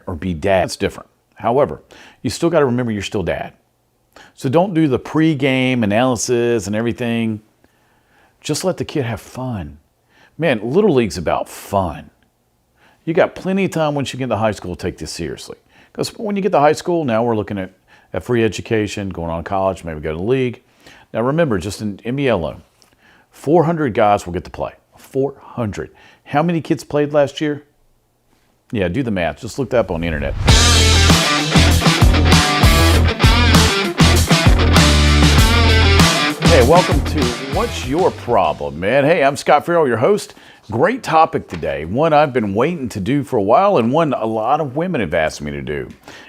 or be dad. That's different. However, you still got to remember you're still dad. So don't do the pre-game analysis and everything. Just let the kid have fun. Man, Little League's about fun. You got plenty of time once you get to high school to take this seriously. Because when you get to high school, now we're looking at free education, going on to college, maybe go to the league. Now remember, just in NBA alone, 400 guys will get to play. 400. How many kids played last year? Yeah, do the math. Just look that up on the internet. Hey, welcome to What's Your Problem, man? Hey, I'm Scott Farrell, your host. Great topic today. One I've been waiting to do for a while, and one a lot of women have asked me to do.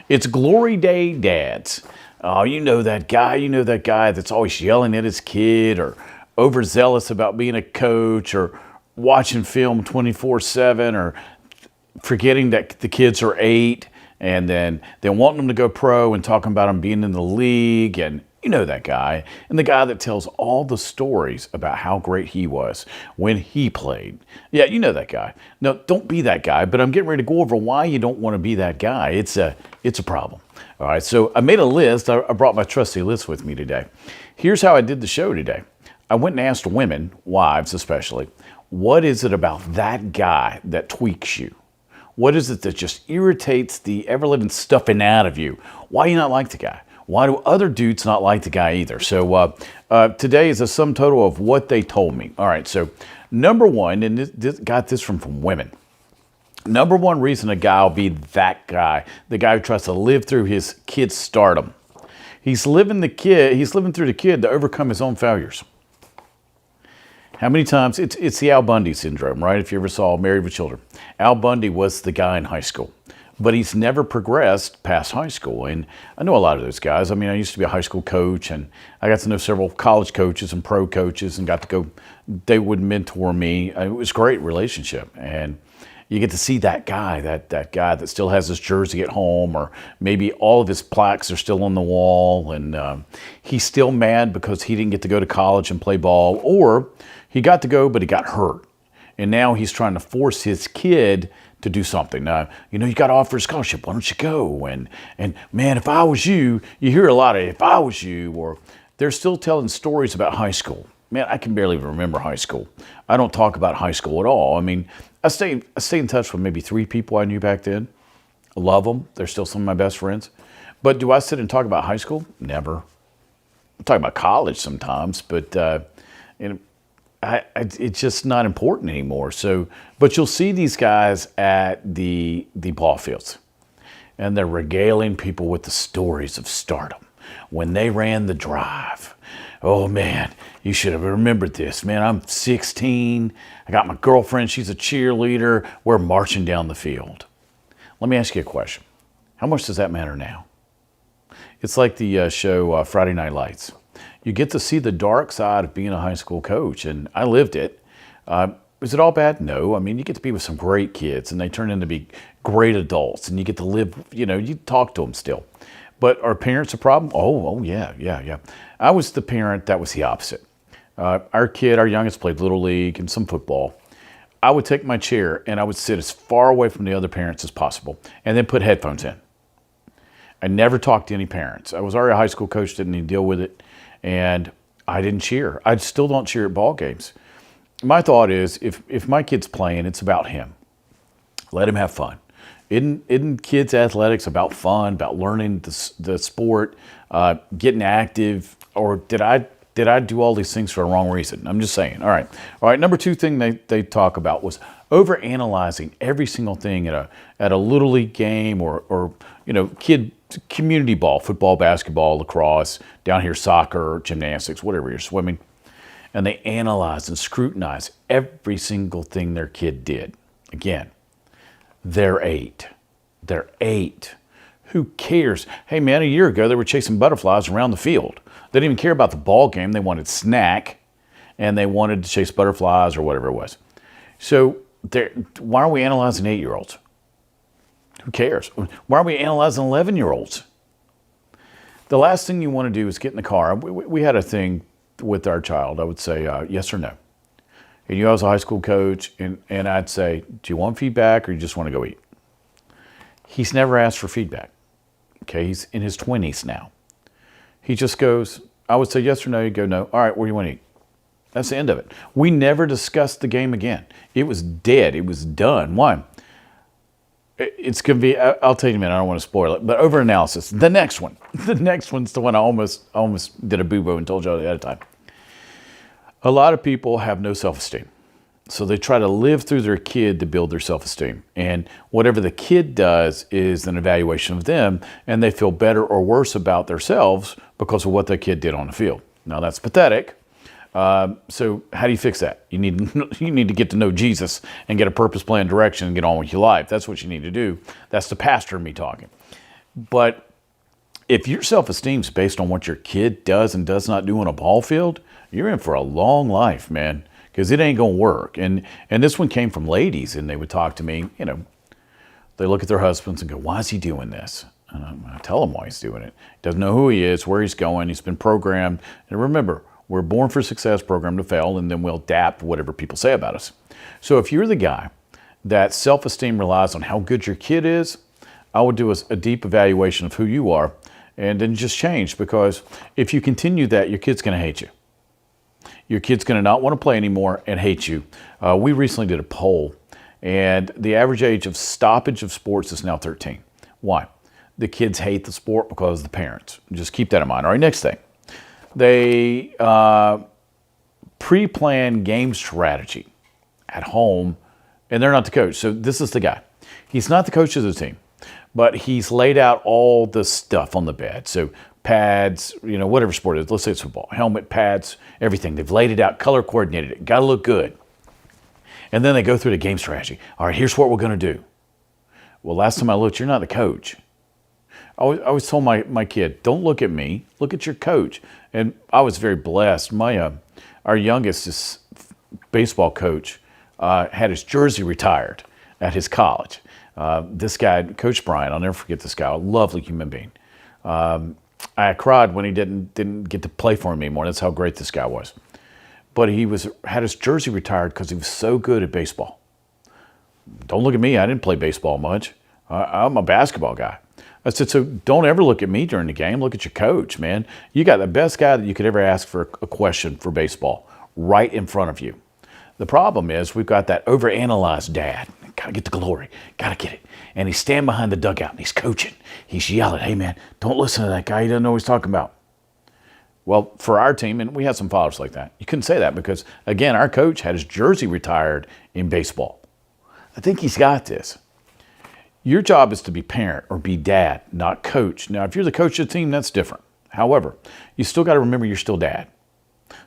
It's Glory Day Dads. Oh, you know that guy that's always yelling at his kid or overzealous about being a coach or watching film 24/7 or forgetting that the kids are 8 and then they want them to go pro and talking about them being in the league, and you know that guy, and the guy that tells all the stories about how great he was when he played. Yeah, you know that guy. No, don't be that guy, but I'm getting ready to go over why you don't want to be that guy. It's a problem. All right, so I made a list. I brought my trusty list with me today. Here's how I did the show today. I went and asked women, wives especially, what is it about that guy that tweaks you? What is it that just irritates the ever-living stuffing out of you? Why do you not like the guy? Why do other dudes not like the guy either? So today is a sum total of what they told me. All right, so number one, and got this from women. Number one reason a guy will be that guy, the guy who tries to live through his kid's stardom. He's living through the kid to overcome his own failures. How many times, it's the Al Bundy syndrome, right? If you ever saw Married with Children. Al Bundy was the guy in high school, but he's never progressed past high school. And I know a lot of those guys. I mean, I used to be a high school coach, and I got to know several college coaches and pro coaches and got to go, they would mentor me. It was a great relationship. And you get to see that guy, that guy that still has his jersey at home, or maybe all of his plaques are still on the wall, and he's still mad because he didn't get to go to college and play ball, or he got to go, but he got hurt. And now he's trying to force his kid to do something. Now, you got to offer a scholarship. Why don't you go? And man, if I was you hear a lot of, if I was you, or they're still telling stories about high school. Man, I can barely even remember high school. I don't talk about high school at all. I mean, I stay in touch with maybe 3 people I knew back then. I love them. They're still some of my best friends. But do I sit and talk about high school? Never. I talk about college sometimes, but it's just not important anymore. So, but you'll see these guys at the ball fields, and they're regaling people with the stories of stardom. When they ran the drive, oh man, you should have remembered this. Man, I'm 16. I got my girlfriend. She's a cheerleader. We're marching down the field. Let me ask you a question. How much does that matter now? It's like the show Friday Night Lights. You get to see the dark side of being a high school coach, and I lived it. Is it all bad? No. I mean, you get to be with some great kids, and they turn into be great adults, and you get to live, you talk to them still. But are parents a problem? Oh, yeah. I was the parent that was the opposite. Our youngest, played Little League and some football. I would take my chair, and I would sit as far away from the other parents as possible, and then put headphones in. I never talked to any parents. I was already a high school coach, didn't need to deal with it. And I didn't cheer. I still don't cheer at ball games. My thought is, if my kid's playing, it's about him. Let him have fun. Isn't kids' athletics about fun, about learning the sport, getting active, or did I do all these things for a wrong reason? I'm just saying. All right. Number 2 thing they talk about was overanalyzing every single thing at a Little League game or kid community ball, football, basketball, lacrosse, down here soccer, gymnastics, whatever you're swimming. And they analyze and scrutinize every single thing their kid did. Again, they're 8. They're 8. Who cares? Hey man, a year ago they were chasing butterflies around the field. They didn't even care about the ball game. They wanted snack, and they wanted to chase butterflies or whatever it was. So why are we analyzing 8-year-olds? Who cares? Why are we analyzing 11-year-olds? The last thing you want to do is get in the car. We had a thing with our child. I would say yes or no. And I was a high school coach, and I'd say, do you want feedback or you just want to go eat? He's never asked for feedback. Okay, he's in his 20s now. He just goes, I would say yes or no. You go, no. All right, what do you want to eat? That's the end of it. We never discussed the game again. It was dead. It was done. Why? It's going to be, I'll tell you in a minute, I don't want to spoil it, but over analysis. The next one. The next one's the one I almost did a boo-boo and told you ahead of time. A lot of people have no self-esteem. So they try to live through their kid to build their self-esteem. And whatever the kid does is an evaluation of them, and they feel better or worse about themselves because of what their kid did on the field. Now that's pathetic. So how do you fix that? You need to get to know Jesus and get a purpose, plan, direction, and get on with your life. That's what you need to do. That's the pastor in me talking. But if your self-esteem is based on what your kid does and does not do on a ball field, you're in for a long life, man, because it ain't going to work. And this one came from ladies, and they would talk to me, they look at their husbands and go, why is he doing this? And I tell them why he's doing it. He doesn't know who he is, where he's going. He's been programmed. And remember, we're born for success, programmed to fail, and then we'll adapt whatever people say about us. So if you're the guy that self-esteem relies on how good your kid is, I would do a deep evaluation of who you are and then just change, because if you continue that, your kid's going to hate you. Your kid's going to not want to play anymore and hate you. We recently did a poll, and the average age of stoppage of sports is now 13. Why? The kids hate the sport because of the parents. Just keep that in mind. All right, next thing. They pre-plan game strategy at home, and they're not the coach. So this is the guy. He's not the coach of the team, but he's laid out all the stuff on the bed. So pads, whatever sport it is. Let's say it's football. Helmet, pads, everything. They've laid it out, color coordinated it. Got to look good. And then they go through the game strategy. All right, here's what we're going to do. Well, last time I looked, you're not the coach. I always told my kid, don't look at me, look at your coach. And I was very blessed. Our youngest baseball coach had his jersey retired at his college. This guy, Coach Brian, I'll never forget this guy, a lovely human being. I cried when he didn't get to play for him anymore. That's how great this guy was. But he had his jersey retired because he was so good at baseball. Don't look at me. I didn't play baseball much. I'm a basketball guy. I said, so don't ever look at me during the game. Look at your coach, man. You got the best guy that you could ever ask for a question for baseball right in front of you. The problem is we've got that overanalyzed dad. Got to get the glory. Got to get it. And he's standing behind the dugout and he's coaching. He's yelling, hey, man, don't listen to that guy. He doesn't know what he's talking about. Well, for our team, and we had some fathers like that, you couldn't say that because, again, our coach had his jersey retired in baseball. I think he's got this. Your job is to be parent or be dad, not coach. Now, if you're the coach of the team, that's different. However, you still got to remember you're still dad.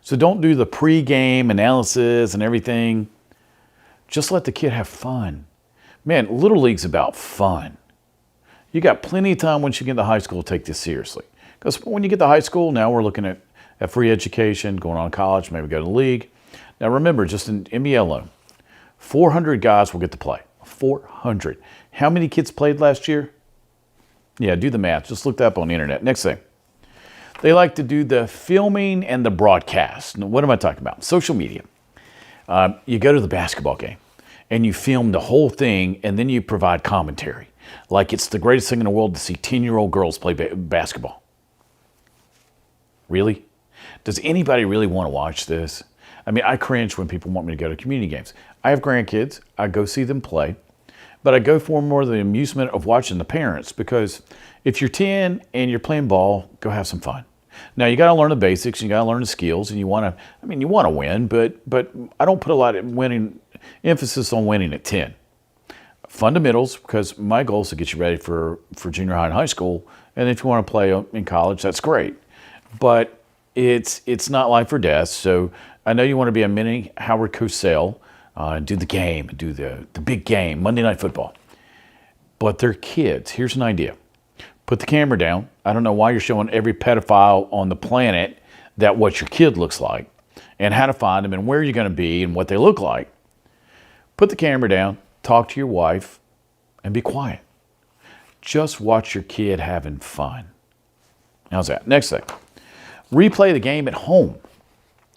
So don't do the pre-game analysis and everything. Just let the kid have fun. Man, Little League's about fun. You got plenty of time once you get into high school to take this seriously. Because when you get to high school, now we're looking at free education, going on to college, maybe go to the league. Now remember, just in NBA alone, 400 guys will get to play. 400. How many kids played last year? Yeah, do the math. Just look that up on the internet. Next thing. They like to do the filming and the broadcast. Now, what am I talking about? Social media. You go to the basketball game and you film the whole thing and then you provide commentary. Like it's the greatest thing in the world to see 10-year-old girls play basketball. Really? Does anybody really want to watch this? I mean, I cringe when people want me to go to community games. I have grandkids. I go see them play. But I go for more the amusement of watching the parents, because if you're 10 and you're playing ball, go have some fun. Now, you got to learn the basics, you got to learn the skills, and you want to win, but I don't put a lot of emphasis on winning at 10. Fundamentals, because my goal is to get you ready for junior high and high school, and if you want to play in college, that's great. But it's not life or death, so I know you want to be a mini Howard Cosell, do the game, do the big game, Monday Night Football. But they're kids. Here's an idea. Put the camera down. I don't know why you're showing every pedophile on the planet that what your kid looks like and how to find them and where you're going to be and what they look like. Put the camera down, talk to your wife, and be quiet. Just watch your kid having fun. How's that? Next thing. Replay the game at home.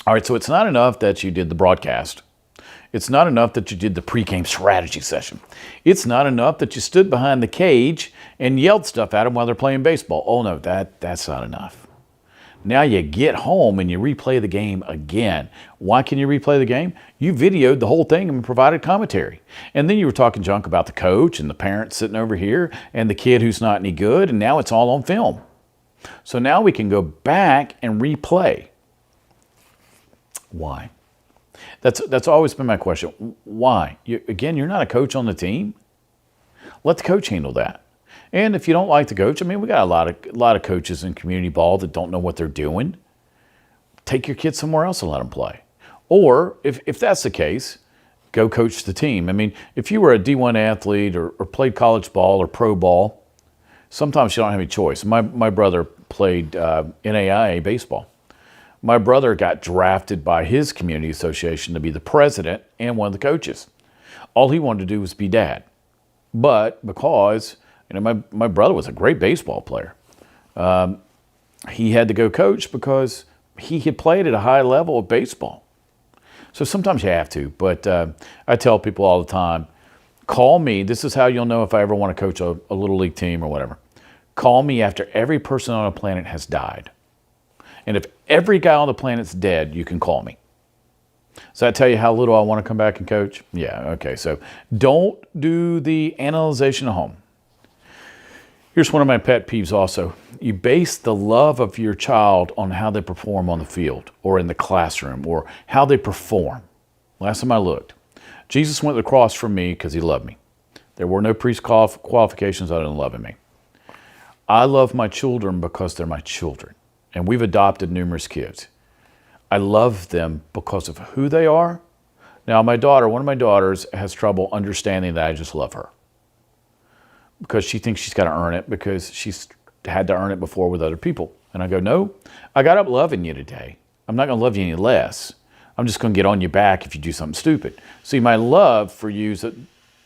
All right, so it's not enough that you did the broadcast It's not enough that you did the pregame strategy session. It's not enough that you stood behind the cage and yelled stuff at them while they're playing baseball. Oh no, that's not enough. Now you get home and you replay the game again. Why can you replay the game? You videoed the whole thing and provided commentary. And then you were talking junk about the coach and the parent sitting over here and the kid who's not any good, and now it's all on film. So now we can go back and replay. Why? That's always been my question. Why? You're not a coach on the team. Let the coach handle that. And if you don't like the coach, I mean, we got a lot of coaches in community ball that don't know what they're doing. Take your kids somewhere else and let them play. Or if that's the case, go coach the team. I mean, if you were a D1 athlete or played college ball or pro ball, sometimes you don't have any choice. My brother played NAIA baseball. My brother got drafted by his community association to be the president and one of the coaches. All he wanted to do was be dad. But because my brother was a great baseball player, he had to go coach because he had played at a high level of baseball. So sometimes you have to. But I tell people all the time, call me. This is how you'll know if I ever want to coach a little league team or whatever. Call me after every person on the planet has died. And if every guy on the planet's dead, you can call me. Does that tell you how little I want to come back and coach? Yeah, okay. So don't do the analyzation at home. Here's one of my pet peeves also. You base the love of your child on how they perform on the field or in the classroom or how they perform. Last time I looked, Jesus went to the cross for me because he loved me. There were no qualifications other than loving me. I love my children because they're my children. And we've adopted numerous kids. I love them because of who they are. Now, one of my daughters has trouble understanding that I just love her. Because she thinks she's got to earn it because she's had to earn it before with other people. And I go, no, I got up loving you today. I'm not going to love you any less. I'm just going to get on your back if you do something stupid. See, my love for you is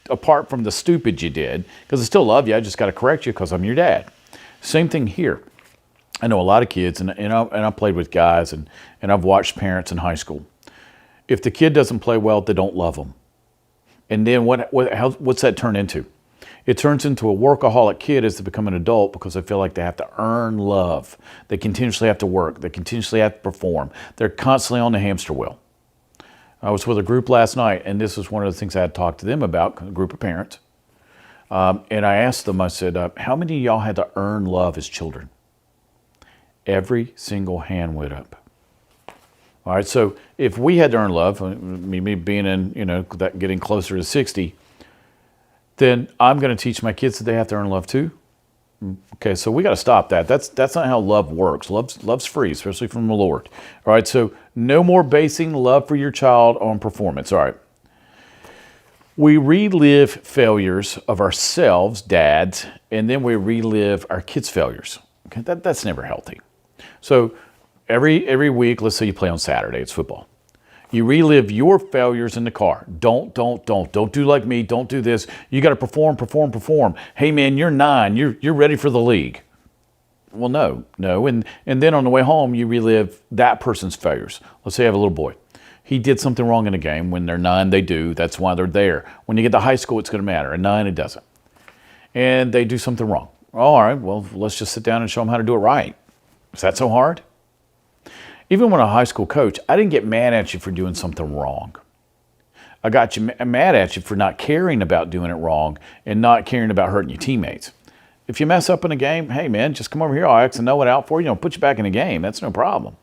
apart from the stupid you did, because I still love you, I just got to correct you because I'm your dad. Same thing here. I know a lot of kids, and I played with guys, and I've watched parents in high school. If the kid doesn't play well, they don't love them. And then what's that turn into? It turns into a workaholic kid as they become an adult because they feel like they have to earn love. They continuously have to work. They continuously have to perform. They're constantly on the hamster wheel. I was with a group last night, and this is one of the things I had talked to them about, a group of parents. And I asked them, I said, how many of y'all had to earn love as children? Every single hand went up. All right, so if we had to earn love, me being in, getting closer to 60, then I'm going to teach my kids that they have to earn love too. Okay, so we got to stop that. That's not how love works. Love's free, especially from the Lord. All right, so no more basing love for your child on performance. All right. We relive failures of ourselves, dads, and then we relive our kids' failures. Okay, that's never healthy. So every week, let's say you play on Saturday, it's football. You relive your failures in the car. Don't do like me. Don't do this. You got to perform. Hey man, you're 9. You're ready for the league. Well, no. And then on the way home, you relive that person's failures. Let's say you have a little boy. He did something wrong in a game. When they're 9, they do. That's why they're there. When you get to high school, it's going to matter. At 9, it doesn't. And they do something wrong. All right, well, let's just sit down and show them how to do it right. Is that so hard? Even when a high school coach, I didn't get mad at you for doing something wrong. I got you mad at you for not caring about doing it wrong and not caring about hurting your teammates. If you mess up in a game, hey man, just come over here. I'll X and O it out for you. I'll put you back in the game. That's no problem.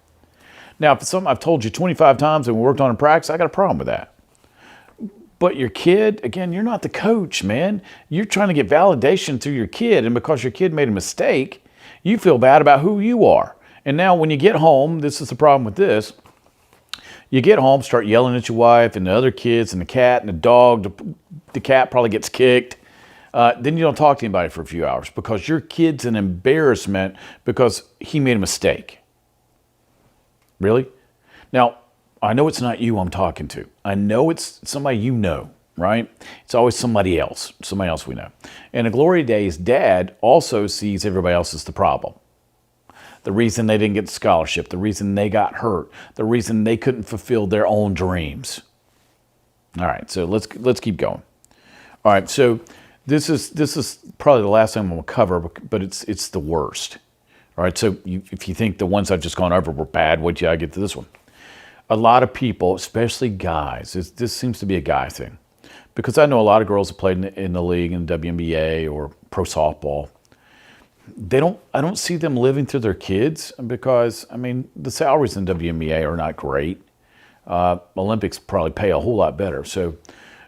Now, if it's something I've told you 25 times and we worked on in practice, I got a problem with that. But your kid, again, you're not the coach, man. You're trying to get validation through your kid, and because your kid made a mistake, you feel bad about who you are. And now when you get home, this is the problem with this. You get home, start yelling at your wife and the other kids and the cat and the dog. The cat probably gets kicked. Then you don't talk to anybody for a few hours because your kid's an embarrassment because he made a mistake. Really? Now, I know it's not you I'm talking to. I know it's somebody you know, right? It's always somebody else we know. And a Glory Days dad also sees everybody else as the problem. The reason they didn't get the scholarship, the reason they got hurt, the reason they couldn't fulfill their own dreams. All right, so let's keep going. All right, so this is probably the last thing I'm going to cover, but it's the worst. All right, so if you think the ones I've just gone over were bad, wait till I get to this one. A lot of people, especially guys, this seems to be a guy thing, because I know a lot of girls that played in the league, in WNBA or pro softball. I don't see them living through their kids because, I mean, the salaries in WNBA are not great. Olympics probably pay a whole lot better. So,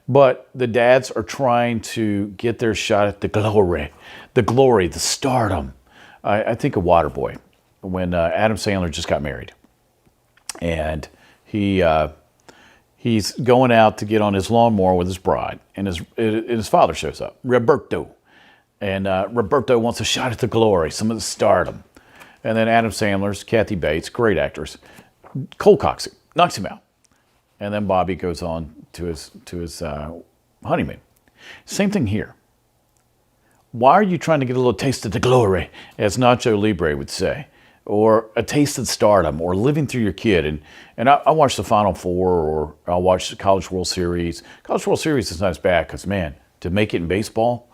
but the dads are trying to get their shot at the glory, the stardom. I think of Waterboy when Adam Sandler just got married, and he's going out to get on his lawnmower with his bride, and his father shows up, Roberto. And Roberto wants a shot at the glory, some of the stardom. And then Adam Sandler's, Kathy Bates, great actors, cold cocks him, knocks him out. And then Bobby goes on to his honeymoon. Same thing here. Why are you trying to get a little taste of the glory, as Nacho Libre would say, or a taste of stardom, or living through your kid? And I watch the Final Four, or I'll watch the College World Series. College World Series is not as bad because, man, to make it in baseball,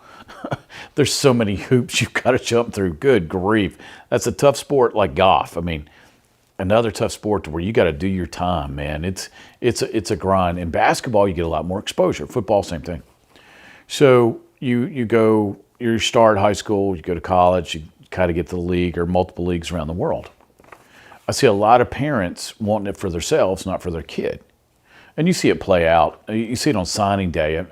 there's so many hoops you've got to jump through. Good grief. That's a tough sport like golf. I mean, another tough sport where you got to do your time, man. It's a grind. In basketball, you get a lot more exposure. Football, same thing. So you start high school, you go to college, you kind of get to the league or multiple leagues around the world. I see a lot of parents wanting it for themselves, not for their kid. And you see it play out. You see it on signing day.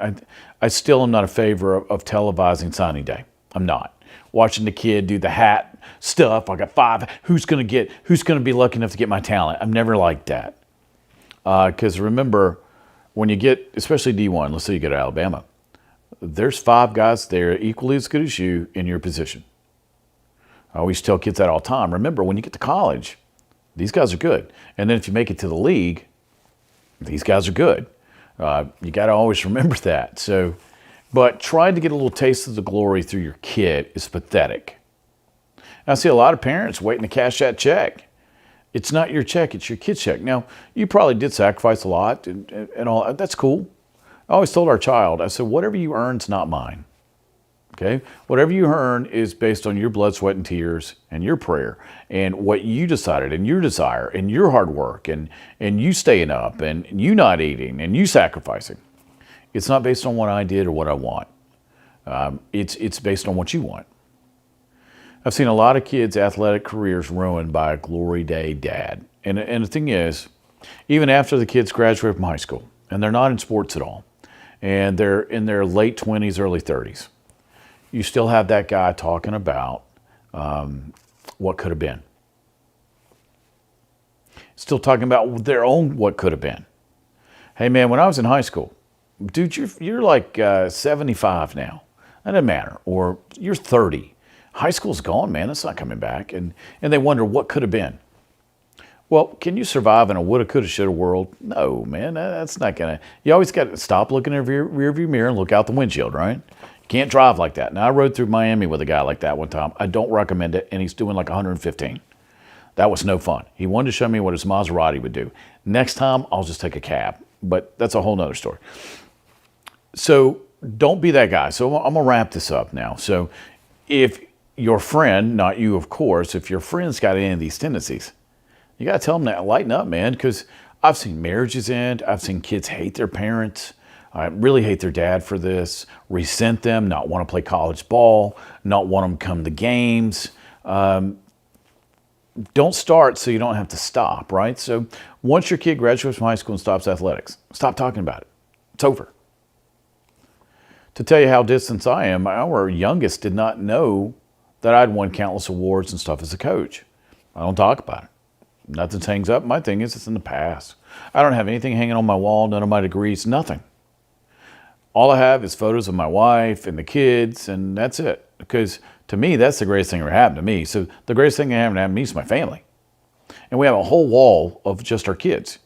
I still am not a favor of televising signing day. I'm not. Watching the kid do the hat stuff. I got 5. Who's going to be lucky enough to get my talent? I've never liked that. Because remember, when you get, especially D1, let's say you go to Alabama, there's 5 guys there equally as good as you in your position. I always tell kids that all the time. Remember, when you get to college, these guys are good. And then if you make it to the league, these guys are good. You got to always remember that. So, but trying to get a little taste of the glory through your kid is pathetic. I see a lot of parents waiting to cash that check. It's not your check, it's your kid's check. Now, you probably did sacrifice a lot and all. That's cool. I always told our child, I said, whatever you earn's not mine. Okay? Whatever you earn is based on your blood, sweat, and tears and your prayer and what you decided and your desire and your hard work and you staying up and you not eating and you sacrificing. It's not based on what I did or what I want. It's based on what you want. I've seen a lot of kids' athletic careers ruined by a glory day dad. And the thing is, even after the kids graduate from high school and they're not in sports at all and they're in their late 20s, early 30s, you still have that guy talking about what could have been. Still talking about their own what could have been. Hey, man, when I was in high school, dude, you're like 75 now. That doesn't matter. Or you're 30. High school's gone, man. It's not coming back. And they wonder what could have been. Well, can you survive in a woulda, coulda, shoulda world? No, man. That's not going to. You always got to stop looking in your rearview mirror and look out the windshield, right? Can't drive like that. Now, I rode through Miami with a guy like that one time. I don't recommend it, and he's doing like 115. That was no fun. He wanted to show me what his Maserati would do. Next time, I'll just take a cab. But that's a whole nother story. So don't be that guy. So I'm going to wrap this up now. So if your friend, not you, of course, if your friend's got any of these tendencies, you got to tell them to lighten up, man, because I've seen marriages end. I've seen kids hate their parents. I really hate their dad for this, resent them, not want to play college ball, not want them to come to games. Don't start so you don't have to stop, right? So once your kid graduates from high school and stops athletics, stop talking about it. It's over. To tell you how distant I am, our youngest did not know that I'd won countless awards and stuff as a coach. I don't talk about it. Nothing hangs up. My thing is it's in the past. I don't have anything hanging on my wall, none of my degrees, nothing. All I have is photos of my wife and the kids, and that's it. Because to me, that's the greatest thing that ever happened to me. So the greatest thing that happened to me is my family. And we have a whole wall of just our kids.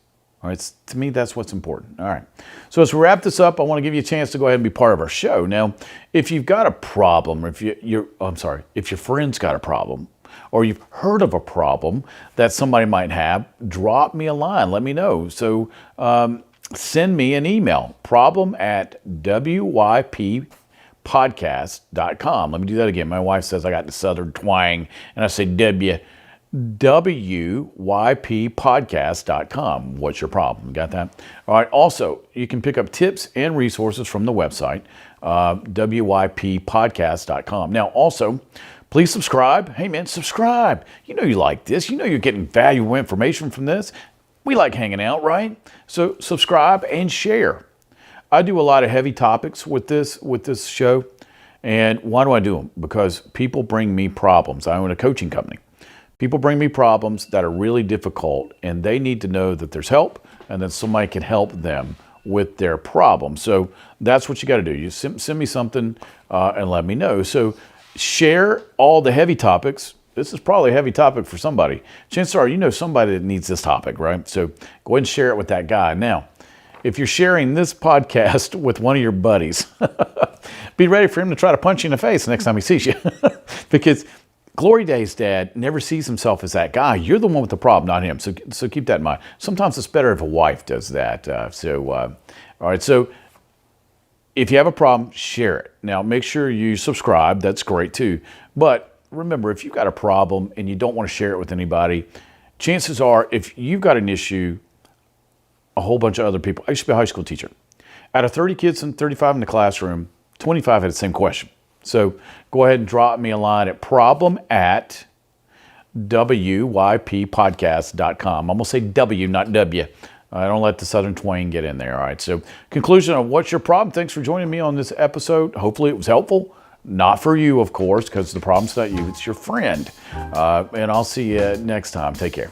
All right, to me, that's what's important. All right. So as we wrap this up, I want to give you a chance to go ahead and be part of our show. Now, if you've got a problem, or if if your friend's got a problem, or you've heard of a problem that somebody might have, drop me a line. Let me know. So send me an email, problem@wyppodcast.com. Let me do that again. My wife says I got the southern twang, and I say wyppodcast.com. What's your problem? Got that? All right. Also, you can pick up tips and resources from the website, wyppodcast.com. Now, also, please subscribe. Hey, man, subscribe. You know you like this. You know you're getting valuable information from this. We like hanging out, right? So subscribe and share. I do a lot of heavy topics with this show. And why do I do them? Because people bring me problems. I own a coaching company. People bring me problems that are really difficult, and they need to know that there's help and that somebody can help them with their problem. So that's what you got to do. You send me something and let me know. So share all the heavy topics. This is probably a heavy topic for somebody. Chances are you know somebody that needs this topic, right? So go ahead and share it with that guy. Now, if you're sharing this podcast with one of your buddies, be ready for him to try to punch you in the face next time he sees you. Because Glory Days dad never sees himself as that guy. You're the one with the problem, not him. So keep that in mind. Sometimes it's better if a wife does that. All right. So if you have a problem, share it. Now, make sure you subscribe. That's great too. But remember, if you've got a problem and you don't want to share it with anybody, chances are if you've got an issue, a whole bunch of other people. I used to be a high school teacher. Out of 30 kids and 35 in the classroom, 25 had the same question. So go ahead and drop me a line at problem@wyppodcast.com. I'm going to say W, not W. I don't let the southern twang get in there. All right. So conclusion on what's your problem. Thanks for joining me on this episode. Hopefully it was helpful. Not for you, of course, because the problem's not you. It's your friend. And I'll see you next time. Take care.